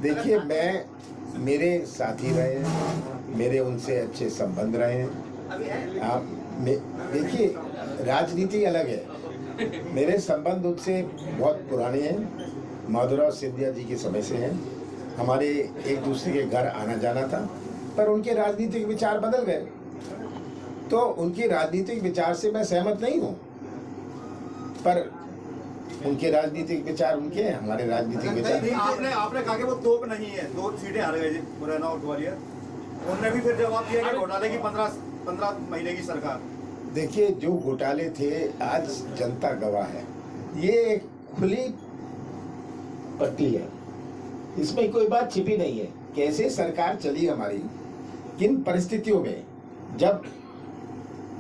देखिए, मेरे साथी रहे हैं, मेरे उनसे अच्छे संबंध रहे हैं। आप देखिए, राजनीति अलग है। मेरे संबंध उनसे बहुत पुराने हैं, माधवराव सिंधिया जी के समय से हैं। हमारे एक दूसरे के घर आना जाना था, पर उनके राजनीतिक विचार बदल गए। तो उनकी राजनीतिक विचार से मैं सहमत नहीं हूँ, पर उनके राजनीतिक विचार उनके हैं, हमारे राजनीतिक विचार। आपने कहा कि वो तोप नहीं है, 2 सीटें हार गए मुरैना और ग्वालियर। उन्होंने भी फिर जवाब दिया कि घोटाले की 15 महीने की सरकार। देखिए, जो घोटाले थे आज जनता गवाह है। ये एक खुली पट्टी है, इसमें कोई बात छिपी नहीं है। कैसे सरकार चली हमारी, किन परिस्थितियों में, जब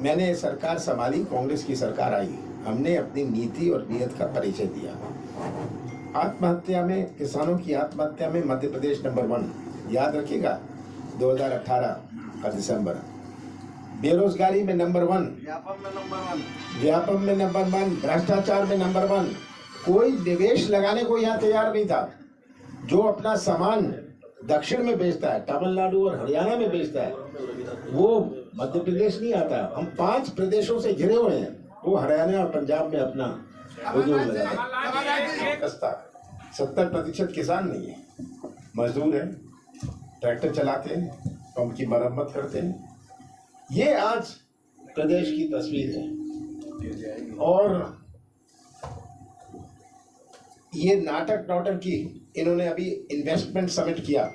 मैंने सरकार संभाली, कांग्रेस की सरकार आई, हमने अपनी नीति और नीयत का परिचय दिया। आत्महत्या में, किसानों की आत्महत्या में मध्य प्रदेश नंबर 1, याद रखिएगा, 2018 का दिसंबर। बेरोजगारी में नंबर 1, व्यापम में नंबर 1, भ्रष्टाचार में नंबर 1। कोई निवेश लगाने को यहाँ तैयार नहीं था। जो अपना सामान दक्षिण में बेचता है, तमिलनाडु और हरियाणा में बेचता है, वो मध्य प्रदेश नहीं आता। हम 5 प्रदेशों से घिरे हुए हैं, वो हरियाणा और पंजाब में अपना उद्योग लगाते हैं। 70% किसान नहीं है, मजदूर है, ट्रैक्टर चलाते हैं, पंप की मरम्मत करते हैं। ये आज प्रदेश की तस्वीर है। और ये नाटक नौटंकी, इन्होंने अभी इन्वेस्टमेंट समिट किया,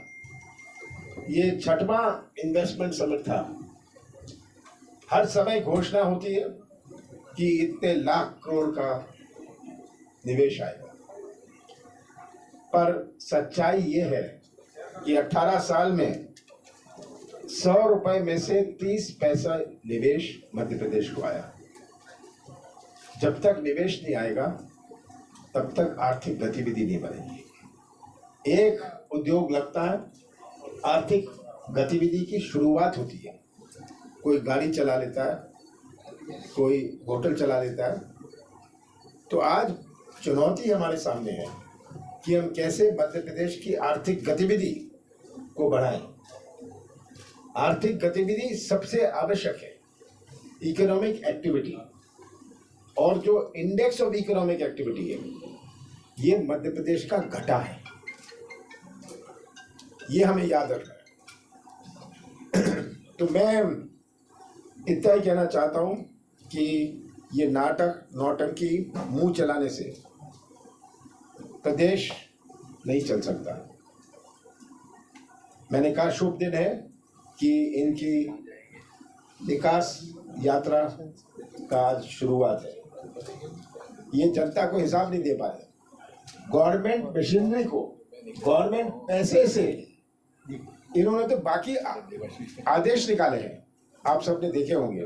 ये 6वां इन्वेस्टमेंट समिट था। हर समय घोषणा होती है कि इतने लाख करोड़ का निवेश आएगा, पर सच्चाई ये है कि 18 साल में 100 रुपए में से 30 पैसा निवेश मध्य प्रदेश को आया। जब तक निवेश नहीं आएगा, तब तक आर्थिक गतिविधि नहीं बढ़ेगी। एक उद्योग लगता है, आर्थिक गतिविधि की शुरुआत होती है। कोई गाड़ी चला लेता है, कोई होटल चला लेता है। तो आज चुनौती हमारे सामने है कि हम कैसे मध्य प्रदेश की आर्थिक गतिविधि को बढ़ाएं। आर्थिक गतिविधि सबसे आवश्यक है, इकोनॉमिक एक्टिविटी। और जो इंडेक्स ऑफ इकोनॉमिक एक्टिविटी है, ये मध्य प्रदेश का घटा है, ये हमें याद रखना है। तो मैं इतना ही कहना चाहता हूं कि ये नाटक नौटंकी मुंह चलाने से प्रदेश नहीं चल सकता। मैंने कहा शुभ दिन है कि इनकी विकास यात्रा का आज शुरुआत है। ये जनता को हिसाब नहीं दे पा रहे। गवर्नमेंट मशीनरी को, गवर्नमेंट पैसे से इन्होंने तो बाकी आदेश निकाले हैं, आप सबने देखे होंगे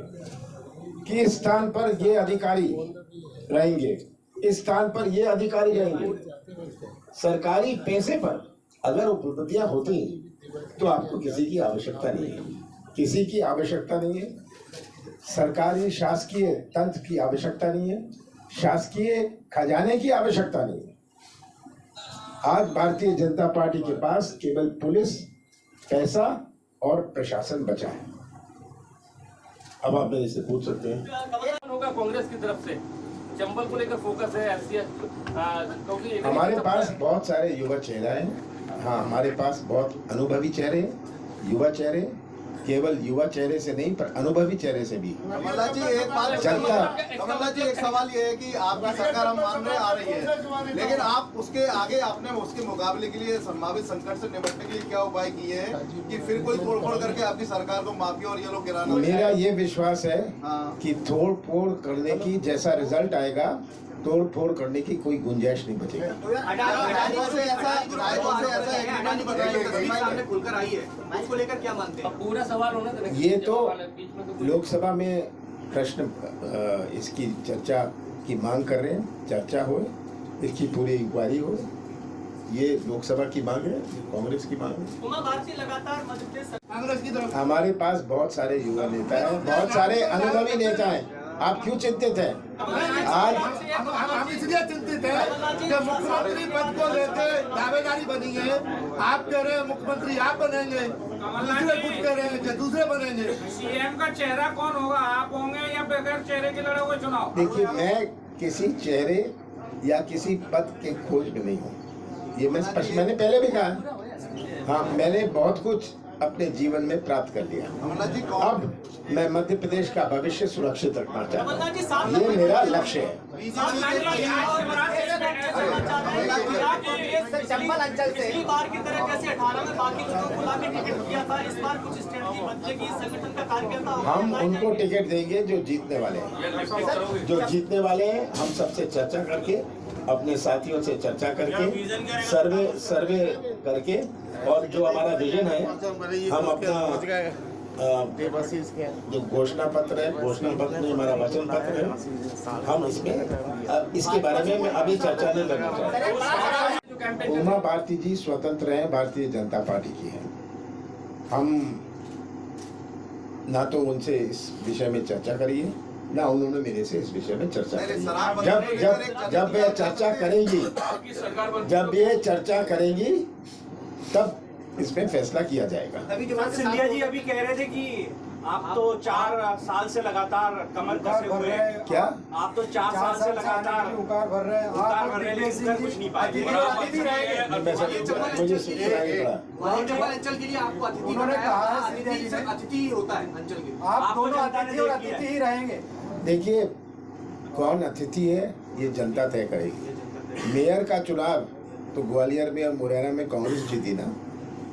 कि इस स्थान पर ये अधिकारी रहेंगे, इस स्थान पर ये अधिकारी रहेंगे। सरकारी पैसे पर अगर उपलब्धियां होती तो आपको किसी की आवश्यकता नहीं है, किसी की आवश्यकता नहीं है। सरकारी शासकीय तंत्र की आवश्यकता नहीं है, शासकीय खजाने की आवश्यकता नहीं है। आज भारतीय जनता पार्टी के पास केवल पुलिस, पैसा और प्रशासन बचा है। अब आप मेरे से पूछ सकते हैं, होगा कांग्रेस की तरफ से चंबल को लेकर फोकस है क्योंकि हमारे पास बहुत सारे युवा चेहरे हैं। हाँ, हमारे पास बहुत अनुभवी चेहरे, युवा चेहरे, केवल युवा चेहरे से नहीं पर अनुभवी चेहरे से भी। कमलनाथ जी, एक बात जनता, कमलनाथ जी, एक सवाल ये है कि आपकी सरकार हम मान रहे आ रही है, लेकिन आप उसके आगे आपने उसके मुकाबले के लिए संभावित संकट से निपटने के लिए क्या उपाय किए हैं कि फिर कोई तोड़फोड़ करके आपकी सरकार को माफिया और ये लोग गिराना? मेरा ये विश्वास है कि तोड़ फोड़ करने की जैसा रिजल्ट आएगा, तोड़ फोड़ करने की कोई गुंजाइश नहीं बचेगी। उसको लेकर क्या मानते हैं? पूरा सवाल होना था। ये तो लोकसभा में प्रश्न इसकी चर्चा की मांग कर रहे हैं, चर्चा हो, इसकी पूरी इंक्वायरी हो। ये लोकसभा की मांग है, कांग्रेस की मांग है। उमा भारती लगातार मध्य प्रदेश कांग्रेस की तरफ हमारे पास बहुत सारे युवा नेता हैं, बहुत सारे अनुभवी नेता हैं। आप क्यों चिंतित हैं? आज हम इसलिए चिंतित हैं कि मुख्यमंत्री पद को लेकर दावेदारी बनी है। आप कह रहे हैं मुख्यमंत्री आप बनेंगे, दूसरे कुछ कह रहे हैं कि दूसरे बनेंगे। सीएम का चेहरा कौन होगा, आप होंगे या बगैर चेहरे के लड़े हुए चुनाव? देखिए, मैं किसी चेहरे या किसी पद के खोज में नहीं हूँ। ये मैं स्पष्ट, मैंने पहले भी कहा। हाँ, मैंने बहुत कुछ अपने जीवन में प्राप्त कर लिया। कमलनाथ जी अब मैं मध्य प्रदेश का भविष्य सुरक्षित रखना चाहता हूँ। ये मेरा लक्ष्य है। चंबल अंचल से पिछली बार की तरह जैसे 18 में बाकी लोगों को लाके टिकट दिया था, इस बार कुछ स्ट्रेटजी बदलेगी, संगठन का कार्यकर्ता हम उनको टिकट देंगे जो जीतने वाले हैं। जो जीतने वाले हैं, हम सबसे चर्चा करके, अपने साथियों से चर्चा करके, सर्वे करके, और जो हमारा विजन है, हम अपना जो घोषणा पत्र है, घोषणा पत्र में हमारा वचन पत्र है, हम इसमें इसके बारे में मैं अभी चर्चा नहीं करना चाहता। उमा भारती जी स्वतंत्र हैं, भारतीय जनता पार्टी की हैं। हम ना तो उनसे इस विषय में चर्चा करिए, ना उन्होंने मेरे से इस विषय में चर्चा करी। जब वे चर्चा करेंगी, जब ये चर्चा करेंगी, तब इसमें फैसला किया जाएगा। अभी जो सिंधिया जी अभी कह रहे थे कि आप तो 4 साल से लगातार कमर कसे हुए हैं। क्या? आप तो 4 साल से लगातार उकार भर रहे हैं, लेकिन कुछ नहीं पाए। मुझे सुनाई पड़ा। चंबल अंचल के लिए आपको अतिथि उन्होंने कहा अतिथि होता है अंचल के, आप दोनों अतिथि और अतिथि ही रहेंगे। देखिए, कौन अतिथि है ये जनता तय करेगी। मेयर का चुनाव तो ग्वालियर में और मुरैना में कांग्रेस जीती ना।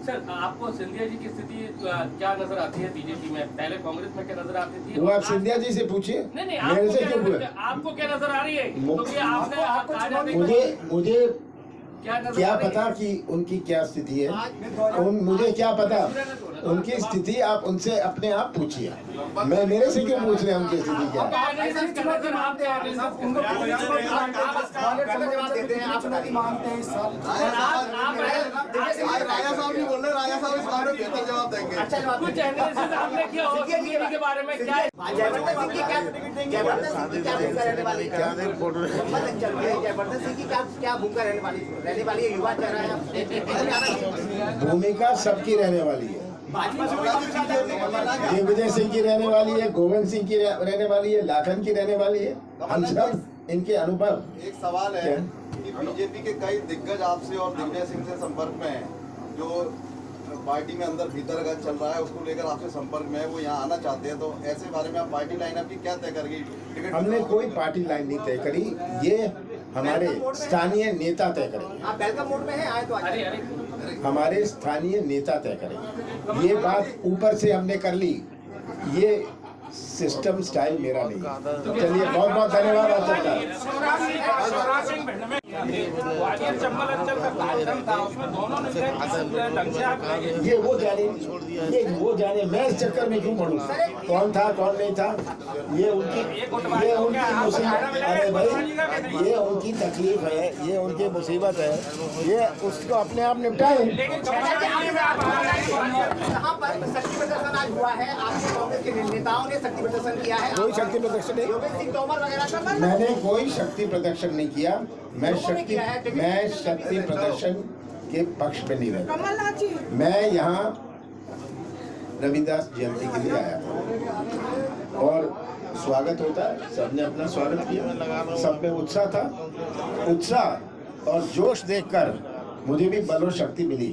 सर, आपको सिंधिया जी की स्थिति क्या नजर आती है बीजेपी में? पहले कांग्रेस में क्या नजर आती थी? वो आप सिंधिया जी से पूछिए, नहीं, मेरे से क्यों पूछे? आपको क्या नजर आ रही है? क्योंकि आपने मुझे क्या क्या पता कि उनकी क्या स्थिति है। मुझे क्या पता उनकी स्थिति, आप उनसे अपने आप पूछिए। मैं मेरे से क्यों पूछ रहे हैं उनकी स्थिति क्या राजा साहब नहीं बोल रहे, राजा साहब इस बारे में बेहतर जवाब देंगे। कुछ एनालिसिस आपने किया हो बीजेपी के बारे में? क्या जयवर्धन सिंह की क्या भूमिका रहने वाली है? जयवर्धन सिंह की क्या भूमिका रहने वाली है? युवा चेहरा है, भूमिका सबकी रहने वाली है। दिग्विजय सिंह की रहने वाली है, गोविंद सिंह की रहने वाली है, लाखन की रहने वाली है। हम सब इनके अनुभव। एक सवाल है कि बीजेपी के कई दिग्गज आपसे और दिग्विजय सिंह से संपर्क में हैं, जो पार्टी में अंदर भीतर का चल रहा है उसको लेकर आपसे संपर्क में है, वो यहाँ आना चाहते हैं, तो ऐसे बारे में आप पार्टी लाइन आपकी क्या तय करेगी? हमने कोई पार्टी लाइन नहीं तय करी, ये हमारे स्थानीय नेता तय करेंगे। आप वेलकम मोड में हैं, आए तो आइए। हमारे स्थानीय नेता तय करेंगे। ये बात ऊपर से हमने कर ली, ये सिस्टम स्टाइल मेरा नहीं है। चलिए, बहुत बहुत धन्यवाद आप सबका। ग्वालियर चंबल अंचल का कार्यक्रम था, उसमें दोनों ने ढंग से आप ये वो जाने मैं इस चक्कर में क्यों पढ़ूं? कौन था कौन नहीं था, ये उनकी मुसीबत। अरे भाई, ये उनकी तकलीफ है, ये उनकी मुसीबत है, ये उसको अपने आप निपटाएं। यहाँ पर शक्ति प्रदर्शन आज हुआ है, आपके कांग्रेस के नेताओं ने शक्ति प्रदर्शन किया है। कोई शक्ति प्रदर्शन नहीं, योगेश सिंह तोमर वगैरह का मैंने कोई शक्ति प्रदर्शन नहीं किया। मैं शक्ति प्रदर्शन के पक्ष में नहीं रहता। मैं यहाँ रविदास जयंती के लिए आया था और स्वागत होता है, सबने अपना स्वागत किया, सब में उत्साह था। उत्साह और जोश देखकर मुझे भी बल और शक्ति मिली।